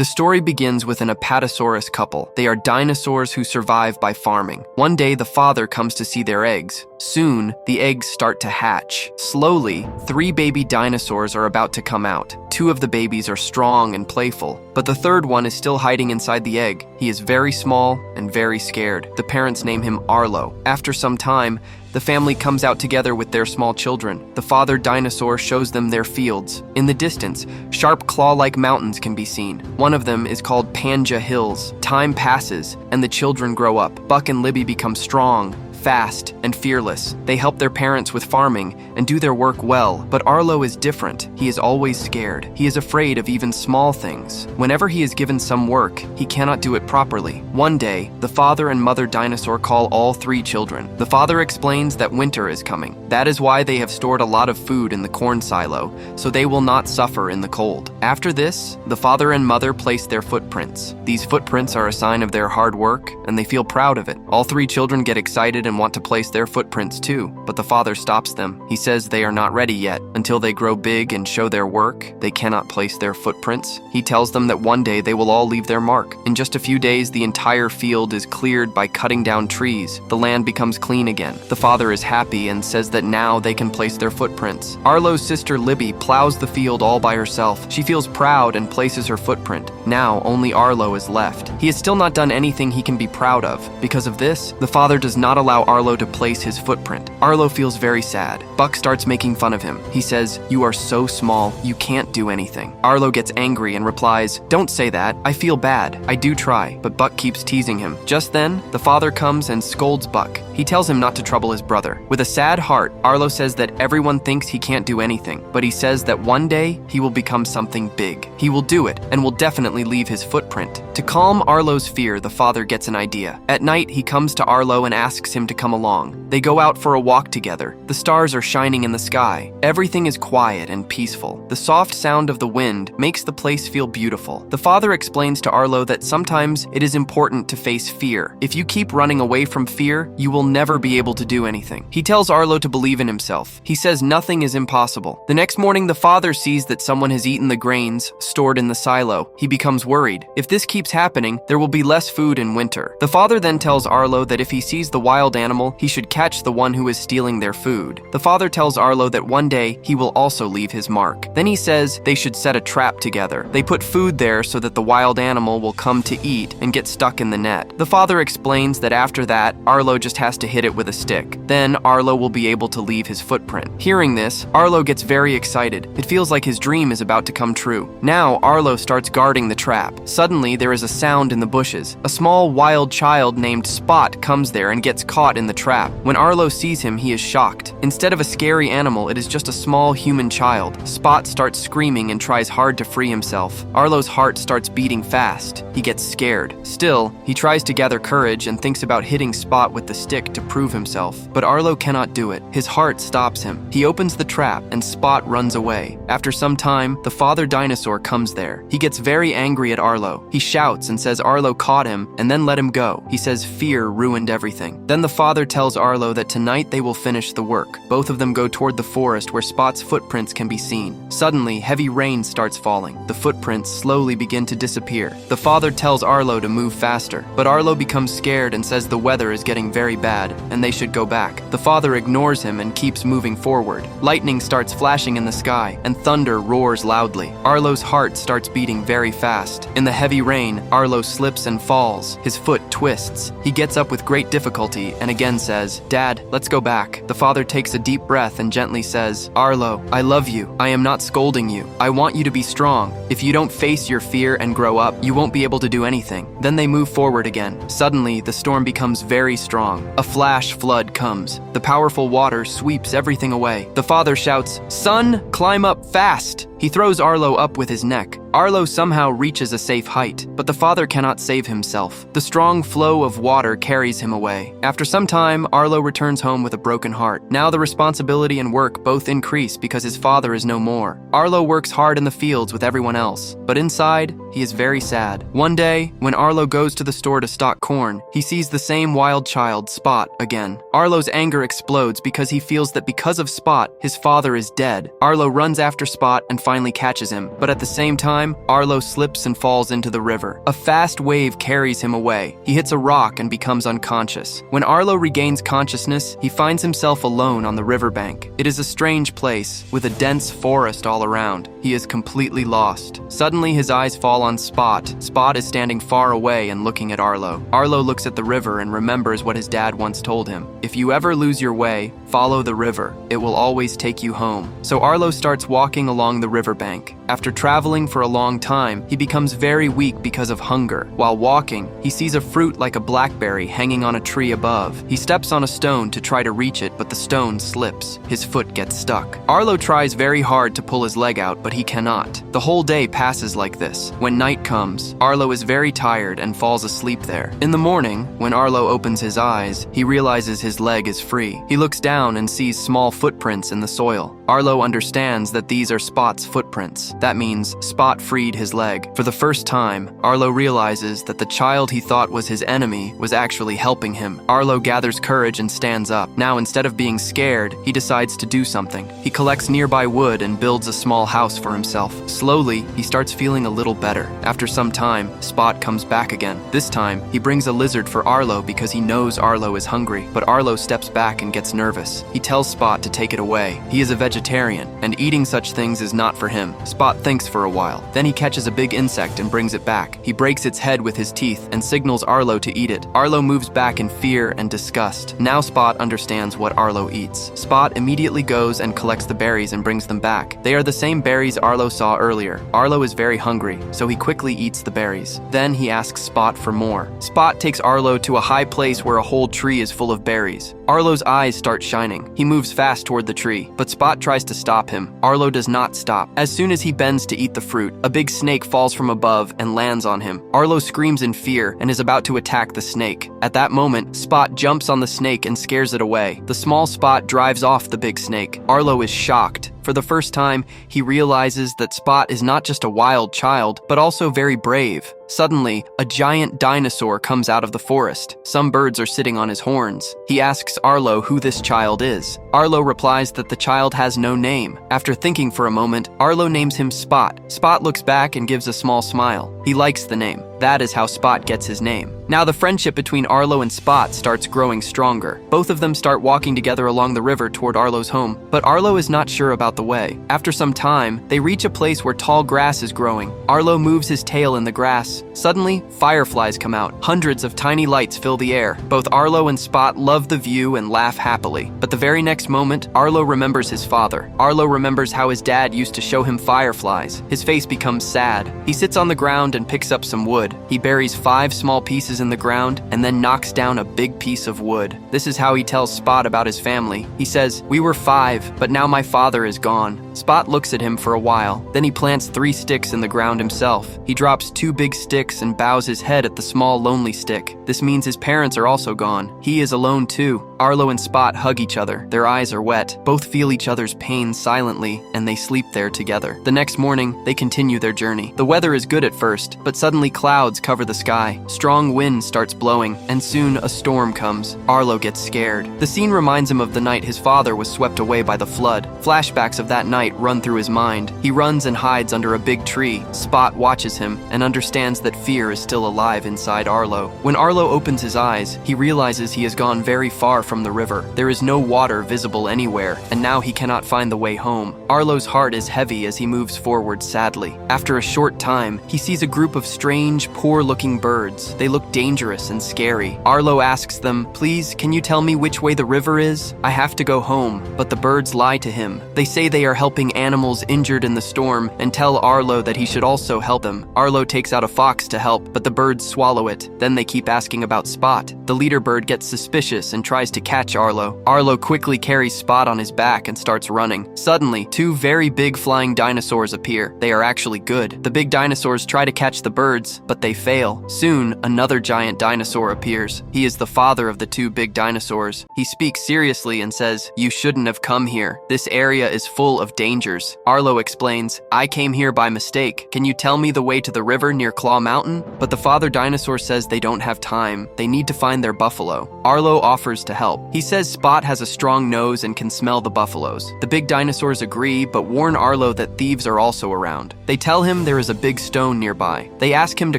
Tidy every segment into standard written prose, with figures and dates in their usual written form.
The story begins with an Apatosaurus couple. They are dinosaurs who survive by farming. One day, the father comes to see their eggs. Soon, the eggs start to hatch. Slowly, 3 baby dinosaurs are about to come out. 2 of the babies are strong and playful, but the third one is still hiding inside the egg. He is very small and very scared. The parents name him Arlo. After some time, the family comes out together with their small children. The father dinosaur shows them their fields. In the distance, sharp claw-like mountains can be seen. One of them is called Panja Hills. Time passes, and the children grow up. Buck and Libby become strong, fast, and fearless. They help their parents with farming and do their work well, but Arlo is different. He is always scared. He is afraid of even small things. Whenever he is given some work, he cannot do it properly. One day, the father and mother dinosaur call all 3 children. The father explains that winter is coming. That is why they have stored a lot of food in the corn silo, so they will not suffer in the cold. After this, the father and mother place their footprints. These footprints are a sign of their hard work, and they feel proud of it. All 3 children get excited and want to place their footprints too, but the father stops them. He says they are not ready yet. Until they grow big and show their work, they cannot place their footprints. He tells them that one day they will all leave their mark. In just a few days, the entire field is cleared by cutting down trees. The land becomes clean again. The father is happy and says that now they can place their footprints. Arlo's sister Libby plows the field all by herself. She feels proud and places her footprint. Now only Arlo is left. He has still not done anything he can be proud of. Because of this, the father does not allow Arlo to place his footprint. Arlo feels very sad. Buck starts making fun of him. He says, "You are so small, you can't do anything." Arlo gets angry and replies, "Don't say that. I feel bad. I do try." But Buck keeps teasing him. Just then, the father comes and scolds Buck. He tells him not to trouble his brother. With a sad heart, Arlo says that everyone thinks he can't do anything, but he says that one day he will become something big. He will do it and will definitely leave his footprint. To calm Arlo's fear, the father gets an idea. At night, he comes to Arlo and asks him to come along. They go out for a walk together. The stars are shining in the sky. Everything is quiet and peaceful. The soft sound of the wind makes the place feel beautiful. The father explains to Arlo that sometimes it is important to face fear. If you keep running away from fear, you will never be able to do anything. He tells Arlo to believe in himself. He says nothing is impossible. The next morning, the father sees that someone has eaten the grains stored in the silo. He becomes worried. If this keeps happening, there will be less food in winter. The father then tells Arlo that if he sees the wild animal, he should catch the one who is stealing their food. The father tells Arlo that one day he will also leave his mark. Then he says they should set a trap together. They put food there so that the wild animal will come to eat and get stuck in the net. The father explains that after that, Arlo just has to hit it with a stick. Then Arlo will be able to leave his footprint. Hearing this, Arlo gets very excited. It feels like his dream is about to come true. Now Arlo starts guarding the trap. Suddenly, there is a sound in the bushes. A small wild child named Spot comes there and gets caught in the trap. When Arlo sees him, he is shocked. Instead of a scary animal, it is just a small human child. Spot starts screaming and tries hard to free himself. Arlo's heart starts beating fast. He gets scared. Still, he tries to gather courage and thinks about hitting Spot with the stick to prove himself. But Arlo cannot do it. His heart stops him. He opens the trap and Spot runs away. After some time, the father dinosaur comes there. He gets very angry at Arlo. He shouts and says Arlo caught him and then let him go. He says fear ruined everything. Then the father tells Arlo that tonight they will finish the work. Both of them go toward the forest where Spot's footprints can be seen. Suddenly, heavy rain starts falling. The footprints slowly begin to disappear. The father tells Arlo to move faster, but Arlo becomes scared and says the weather is getting very bad and they should go back. The father ignores him and keeps moving forward. Lightning starts flashing in the sky and thunder roars loudly. Arlo's heart starts beating very fast. In the heavy rain, Arlo slips and falls. His foot twists. He gets up with great difficulty and again says, "Dad, let's go back." The father takes a deep breath and gently says, "Arlo, I love you. I am not scolding you. I want you to be strong. If you don't face your fear and grow up, you won't be able to do anything." Then they move forward again. Suddenly, the storm becomes very strong. A flash flood comes. The powerful water sweeps everything away. The father shouts, "Son, climb up fast!" He throws Arlo up with his neck. Arlo somehow reaches a safe height, but the father cannot save himself. The strong flow of water carries him away. After some time, Arlo returns home with a broken heart. Now the responsibility and work both increase because his father is no more. Arlo works hard in the fields with everyone else, but inside, he is very sad. One day, when Arlo goes to the store to stock corn, he sees the same wild child, Spot, again. Arlo's anger explodes because he feels that because of Spot, his father is dead. Arlo runs after Spot and finally catches him, but at the same time, time, Arlo slips and falls into the river. A fast wave carries him away. He hits a rock and becomes unconscious. When Arlo regains consciousness, he finds himself alone on the riverbank. It is a strange place, with a dense forest all around. He is completely lost. Suddenly, his eyes fall on Spot. Spot is standing far away and looking at Arlo. Arlo looks at the river and remembers what his dad once told him. If you ever lose your way, follow the river. It will always take you home. So Arlo starts walking along the riverbank. After traveling for a long time, he becomes very weak because of hunger. While walking, he sees a fruit like a blackberry hanging on a tree above. He steps on a stone to try to reach it, but the stone slips. His foot gets stuck. Arlo tries very hard to pull his leg out, but he cannot. The whole day passes like this. When night comes, Arlo is very tired and falls asleep there. In the morning, when Arlo opens his eyes, he realizes his leg is free. He looks down and sees small footprints in the soil. Arlo understands that these are Spot's footprints. That means Spot freed his leg. For the first time, Arlo realizes that the child he thought was his enemy was actually helping him. Arlo gathers courage and stands up. Now, instead of being scared, he decides to do something. He collects nearby wood and builds a small house for himself. Slowly, he starts feeling a little better. After some time, Spot comes back again. This time, he brings a lizard for Arlo because he knows Arlo is hungry. But Arlo steps back and gets nervous. He tells Spot to take it away. He is a vegetarian, and eating such things is not for him. Spot thinks for a while. Then he catches a big insect and brings it back. He breaks its head with his teeth and signals Arlo to eat it. Arlo moves back in fear and disgust. Now Spot understands what Arlo eats. Spot immediately goes and collects the berries and brings them back. They are the same berries Arlo saw earlier. Arlo is very hungry, so he quickly eats the berries. Then he asks Spot for more. Spot takes Arlo to a high place where a whole tree is full of berries. Arlo's eyes start shining. He moves fast toward the tree, but Spot tries to stop him. Arlo does not stop. As soon as he bends to eat the fruit, a big snake falls from above and lands on him. Arlo screams in fear and is about to attack the snake. At that moment, Spot jumps on the snake and scares it away. The small Spot drives off the big snake. Arlo is shocked. For the first time, he realizes that Spot is not just a wild child, but also very brave. Suddenly, a giant dinosaur comes out of the forest. Some birds are sitting on his horns. He asks Arlo who this child is. Arlo replies that the child has no name. After thinking for a moment, Arlo names him Spot. Spot looks back and gives a small smile. He likes the name. That is how Spot gets his name. Now the friendship between Arlo and Spot starts growing stronger. Both of them start walking together along the river toward Arlo's home, but Arlo is not sure about the way. After some time, they reach a place where tall grass is growing. Arlo moves his tail in the grass. Suddenly, fireflies come out. Hundreds of tiny lights fill the air. Both Arlo and Spot love the view and laugh happily. But the very next moment, Arlo remembers his father. Arlo remembers how his dad used to show him fireflies. His face becomes sad. He sits on the ground and picks up some wood. He buries 5 small pieces in the ground and then knocks down a big piece of wood. This is how he tells Spot about his family. He says, "We were 5, but now my father is gone." Spot looks at him for a while. Then he plants 3 sticks in the ground himself. He drops 2 big sticks and bows his head at the small lonely stick. This means his parents are also gone. He is alone too. Arlo and Spot hug each other. Their eyes are wet. Both feel each other's pain silently, and they sleep there together. The next morning, they continue their journey. The weather is good at first, but suddenly clouds cover the sky. Strong wind starts blowing, and soon a storm comes. Arlo gets scared. The scene reminds him of the night his father was swept away by the flood. Flashbacks of that night run through his mind. He runs and hides under a big tree. Spot watches him and understands that fear is still alive inside Arlo. When Arlo opens his eyes, he realizes he has gone very far from the river. There is no water visible anywhere, and now he cannot find the way home. Arlo's heart is heavy as he moves forward sadly. After a short time, he sees a group of strange, poor-looking birds. They look dangerous and scary. Arlo asks them, "Please, can you tell me which way the river is? I have to go home." But the birds lie to him. They say they are helping animals injured in the storm and tell Arlo that he should also help them. Arlo takes out a fox to help, but the birds swallow it. Then they keep asking about Spot. The leader bird gets suspicious and tries to catch Arlo. Arlo quickly carries Spot on his back and starts running. Suddenly, 2 very big flying dinosaurs appear. They are actually good. The big dinosaurs try to catch the birds, but they fail. Soon, another giant dinosaur appears. He is the father of the 2 big dinosaurs. He speaks seriously and says, "You shouldn't have come here. This area is full of dangers. Arlo explains, I came here by mistake. Can you tell me the way to the river near Claw Mountain? But the father dinosaur says they don't have time. They need to find their buffalo. Arlo offers to help. He says Spot has a strong nose and can smell the buffaloes. The big dinosaurs agree, but warn Arlo that thieves are also around. They tell him there is a big stone nearby. They ask him to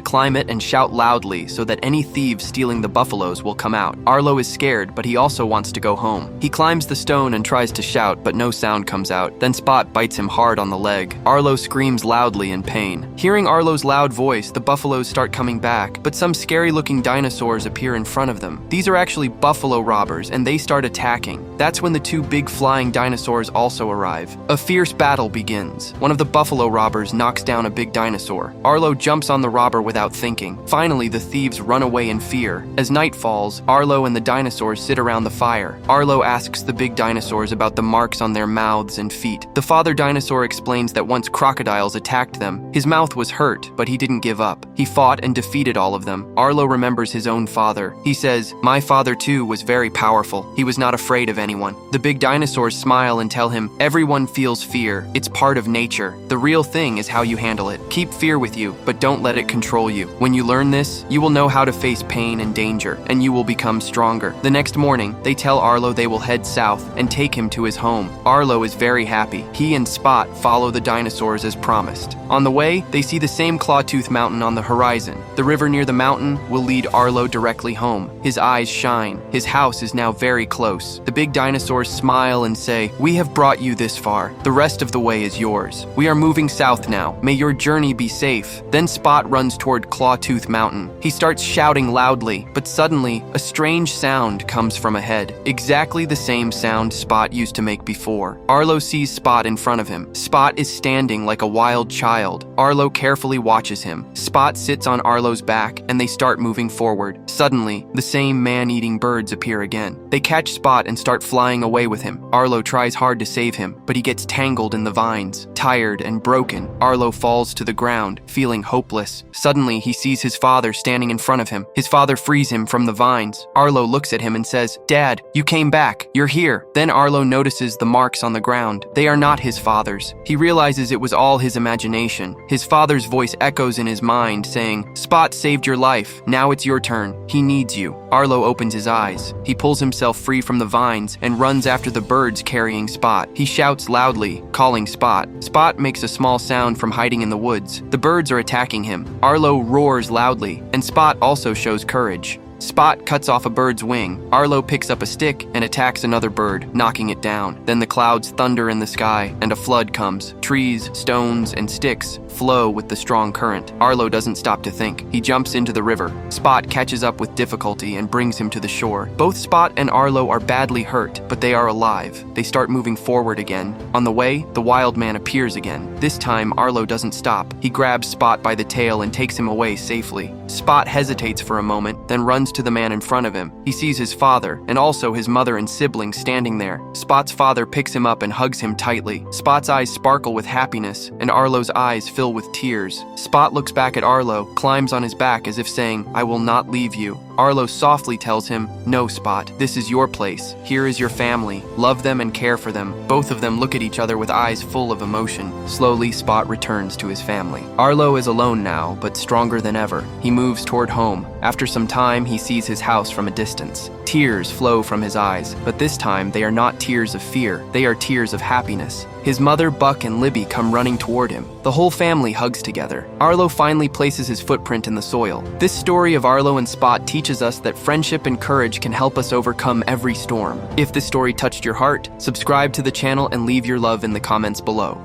climb it and shout loudly so that any thieves stealing the buffaloes will come out. Arlo is scared, but he also wants to go home. He climbs the stone and tries to shout, but no sound comes out. Then Spot bites him hard on the leg. Arlo screams loudly in pain. Hearing Arlo's loud voice, the buffaloes start coming back, but some scary-looking dinosaurs appear in front of them. These are actually buffalo robbers, and they start attacking. That's when the two big flying dinosaurs also arrive. A fierce battle begins. One of the buffalo robbers knocks down a big dinosaur. Arlo jumps on the robber without thinking. Finally, the thieves run away in fear. As night falls, Arlo and the dinosaurs sit around the fire. Arlo asks the big dinosaurs about the marks on their mouths and feet. The father dinosaur explains that once crocodiles attacked them, his mouth was hurt, but he didn't give up. He fought and defeated all of them. Arlo remembers his own father. He says, my father too was very powerful. He was not afraid of anyone. The big dinosaurs smile and tell him, everyone feels fear. It's part of nature. The real thing is how you handle it. Keep fear with you, but don't let it control you. When you learn this, you will know how to face pain and danger, and you will become stronger. The next morning, they tell Arlo they will head south and take him to his home. Arlo is very happy. He and Spot follow the dinosaurs as promised. On the way, they see the same Clawtooth Mountain on the horizon. The river near the mountain will lead Arlo directly home. His eyes shine. His house is now very close. The big dinosaurs smile and say, we have brought you this far. The rest of the way is yours. We are moving south now. May your journey be safe. Then Spot runs toward Clawtooth Mountain. He starts shouting loudly, but suddenly, a strange sound comes from ahead. Exactly the same sound Spot used to make before. Arlo sees Spot in front of him. Spot is standing like a wild child. Arlo carefully watches him. Spot sits on Arlo's back, and they start moving forward. Suddenly, the same man-eating birds appear again. They catch Spot and start flying away with him. Arlo tries hard to save him, but he gets tangled in the vines. Tired and broken, Arlo falls to the ground, feeling hopeless. Suddenly, he sees his father standing in front of him. His father frees him from the vines. Arlo looks at him and says, Dad, you came back. You're here. Then Arlo notices the marks on the ground. They are not his father's. He realizes it was all his imagination. His father's voice echoes in his mind, saying, Spot saved your life. Now it's your turn. He needs you. Arlo opens his eyes. He pulls himself free from the vines and runs after the birds carrying Spot. He shouts loudly, calling Spot. Spot makes a small sound from hiding in the woods. The birds are attacking him. Arlo roars loudly, and Spot also shows courage. Spot cuts off a bird's wing. Arlo picks up a stick and attacks another bird, knocking it down. Then the clouds thunder in the sky, and a flood comes. Trees, stones, and sticks flow with the strong current. Arlo doesn't stop to think. He jumps into the river. Spot catches up with difficulty and brings him to the shore. Both Spot and Arlo are badly hurt, but they are alive. They start moving forward again. On the way, the wild man appears again. This time, Arlo doesn't stop. He grabs Spot by the tail and takes him away safely. Spot hesitates for a moment, then runs to the man in front of him. He sees his father, and also his mother and siblings standing there. Spot's father picks him up and hugs him tightly. Spot's eyes sparkle with happiness, and Arlo's eyes fill with tears. Spot looks back at Arlo, climbs on his back as if saying, I will not leave you. Arlo softly tells him, no, Spot, this is your place. Here is your family. Love them and care for them. Both of them look at each other with eyes full of emotion. Slowly, Spot returns to his family. Arlo is alone now, but stronger than ever. He moves toward home. After some time, he sees his house from a distance. Tears flow from his eyes, but this time they are not tears of fear. They are tears of happiness. His mother, Buck, and Libby come running toward him. The whole family hugs together. Arlo finally places his footprint in the soil. This story of Arlo and Spot teaches us that friendship and courage can help us overcome every storm. If this story touched your heart, subscribe to the channel and leave your love in the comments below.